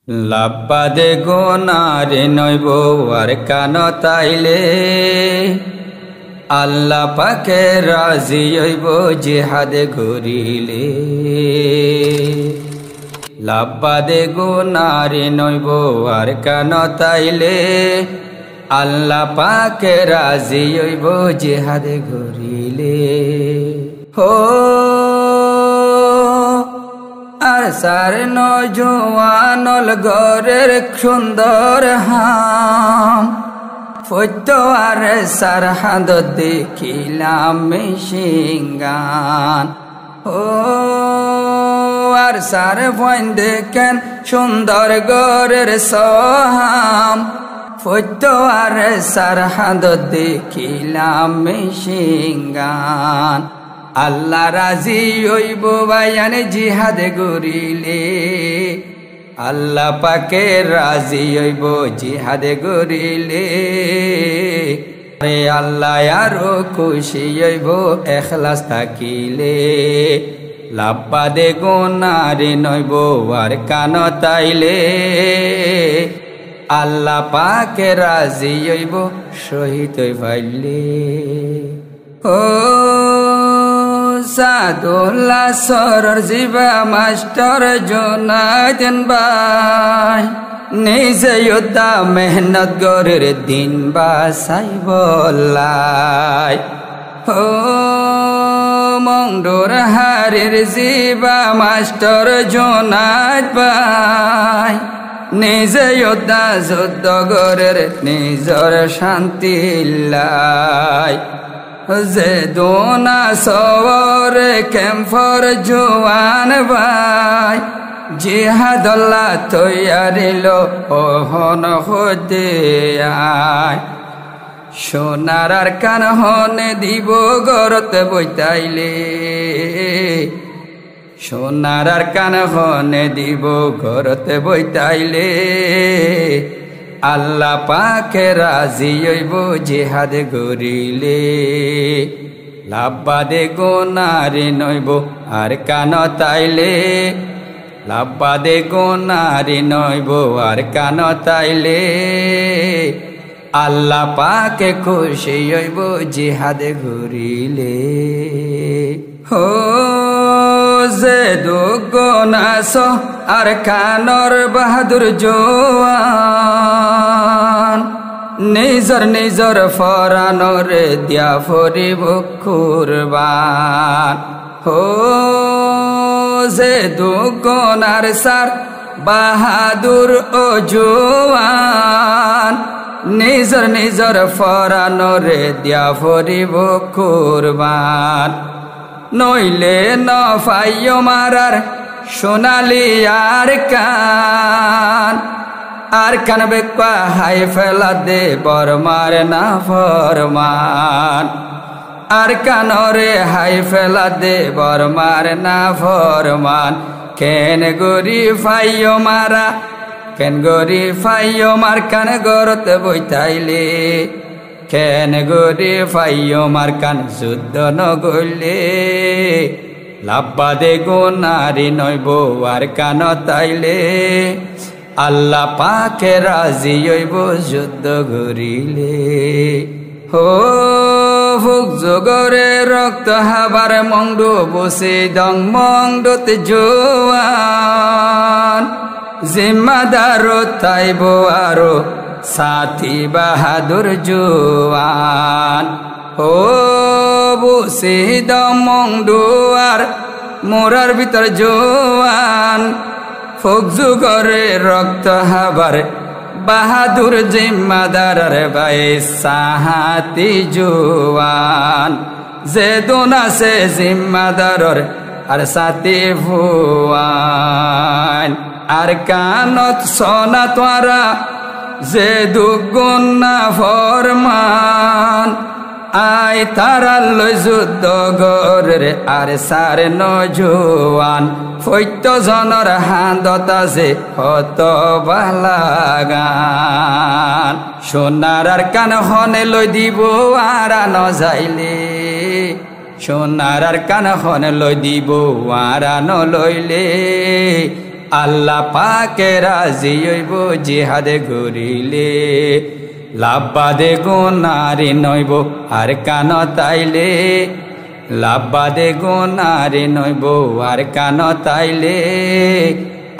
লাভবাদে গোনারে নইব আর কান তাইলে আল্লাহ পাকে রাজি হইব জিহাদে ঘুরিলে। লাভবাদে গোনারে নইব আর কান তাইলে আল্লাহ পাকে রাজি হইব জিহাদে ঘুরিলে। হো আর সার নজওয়ানল গরের সুন্দর হাম ফৈত আর সার হাদ দেখিলাম সিঙ্গান। ও আর সার বইন দেখেন সুন্দর গরের সহাম ফৈত আর সার হাদ দেখিলাম সিঙ্গান। আল্লাহ রাজি হইব বায়ান জিহাদে ঘুরিলে আল্লাহ পাকে রাজি হইব জিহাদে ঘুরিলে। আরে আল্লাহ আরো খুশি হইব এখলাস থাকিলে। লাভবাদে গোনারে নইব আর কান তাইলে আল্লাহ পাকে রাজি হইব শহীদ হইলে। ও সাদুল্লাহ সরর জিবা মাস্টার জোনায়েন ভাই নিজে যোদ্ধা মেহনত গরের দিন বাসাইবলাই। ও মংডোর হারের জিবা মাস্টার জোনায়েন ভাই নিজে যোদ্ধা যুদ্ধ গরের নিজর শান্তি লাই। যে দোনা সওর ক্যাম্পর জোয়ান ভাই জিহাদুল্লাহ তৈয়ারিল ওহন হতে আয়। সোনার আর কান হনে দিব গরতে বইতাইলে সোনার আর কান হনে দিব গরতে বইতাইলে আল্লাহ পাকে রাজি হইব জিহাদে ঘুরিলে। লাভবাদে গোনারে নইব আর কান তাইলে লাভবাদে গোনারে নইব আর কান তাইলে আল্লাহ পাকে খুশি হইব জিহাদে ঘুরিলে। হো যে দুগুনাস আর কানর বাহাদুর জোয়ান নিজর নিজর ফরানরে দিয়া ফরিব কুরবান। হো যে দুগুনার সার বাহাদুর ও জোয়ান নিজর নিজর ফরানরে দিয়া ফরিব কুরবান। নইলে ন ফাইও মারার সোনালি আর কান বেকা হাই ফেলা দে বরমার না ফরমান। আর কানরে হাই ফেলা দে বরমার না ফরমান। কেন গরি ফাইও মারা কেন গরি ফাইও মার কান গরতে বইতাইলে কেন গরি ফাইও মার কান যুদ্ধ নগলে। লাভবাদে গোনারে নইব আর কান তাইলে আল্লাহ পাকে রাজি হইব যুদ্ধ ঘুরিলে। হো ভুক জগরে রক্ত হাবার মংডু বসে দং মংডুতে জোয়ান জিম্মাদার তাইব আরো সাথী বাহাদুর জোয়ান। ও বসে দং মংডুয়ার মোরার ভিতর জোয়ান ফোক যুগরে রক্ত হাবার বাহাদুর জিম্মাদার ভাই সাহাতি জোয়ান। যে দোনা সে জিম্মাদারর আর সাথী ভুয়ান। আর কানত সোনা তোরা যে দুগুণ না ফরমান আই তারাল যুদ্ধ গরের আর সার নজওয়ান। ফৈত জনর হান্দতা যে হত বালাগান। সোনার আর কান হনে লই দিব আর ন যাইলে সোনার আর কান হনে লই দিব আর ন লইলে আল্লাহ পাকে রাজি হইব জিহাদে গরিলে লাভবাদে গুনারে নইব আর কান তাইলে লাভবাদে গুনারে নইব আর কান তাইলে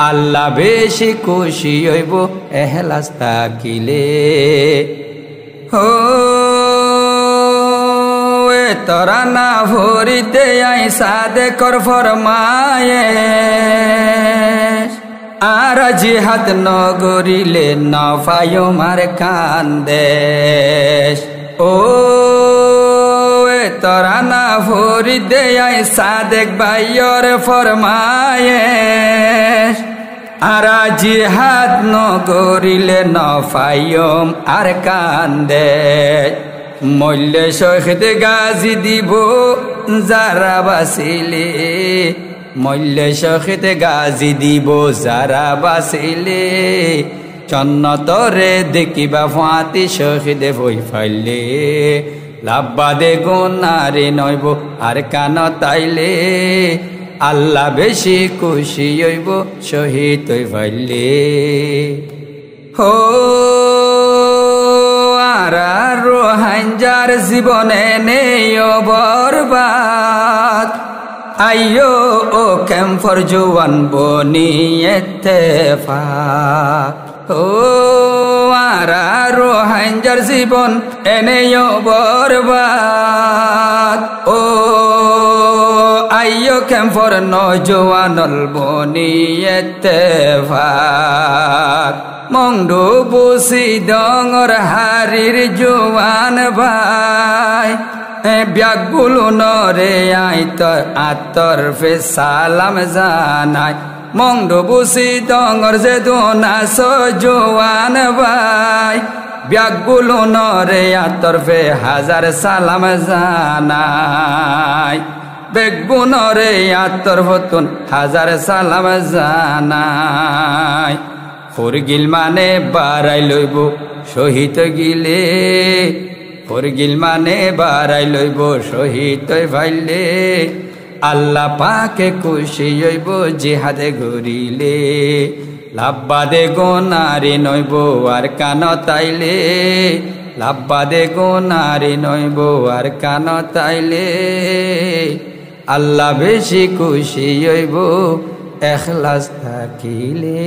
আল্লাহ বেশি খুশি হইব এহলাস থাকিলে ও তোরা না ভরিতে আই সাদে কর ফরমায়ে আর জিহাদ নগরিলে নফায়ো মার কান্দেশ ও তোরা না ভরিতে আই সাদেক ভাইয়র ফরমায়ে আর জিহাদ নগরিলে নফায়ম আর কান্দেশ মল্য শহীদ গাজী দিব যারা বাসিলে মল্য শহীদ গাজী দিব যারা বাসিলে চন্নতরে দেখিবা ফাঁতি শহীদ বই ফাইলে লাভবাদে গুনারে নইব আর কান তাইলে আল্লাহ বেশি খুশি হইব শহীদ হই ফাইলে হো রোহাঞ্জার জীবনে নেই বরবাদ আইয়ো ও ক্যাম্পর জোয়ান বনিয়েতেফাক ও আরা রোহাঞ্জার জীবন এনেও বরবাদ ও আইয়ো ক্যাম্পর নজওয়ানল বনিয়েতেফাক মংডু বুসি ডঙর হারির জোয়ান ভাই ব্যাগুলো নরে আইতর আতর ফে সালাম জানাই মংডু বুসি ডঙর যে দোনাস জোয়ান ভাই ব্যাগুলো নরে আতর ফে হাজার সালাম জানাই বেগুনরে আতর ফতুন হাজার সালাম জানাই ফরগিল মানে বারাই লইব শহীদ গিলে ফরগিল মানে বারাই লইব শহীদ ভাইলে আল্লাহ পাকে খুশি হইব জিহাদে গরিলে লাভবাদে গুনারে নইব আর কান তাইলে লাভবাদে গুনারে নইব আর কান তাইলে আল্লাহ বেশি খুশি হইব এখলাস থাকিলে।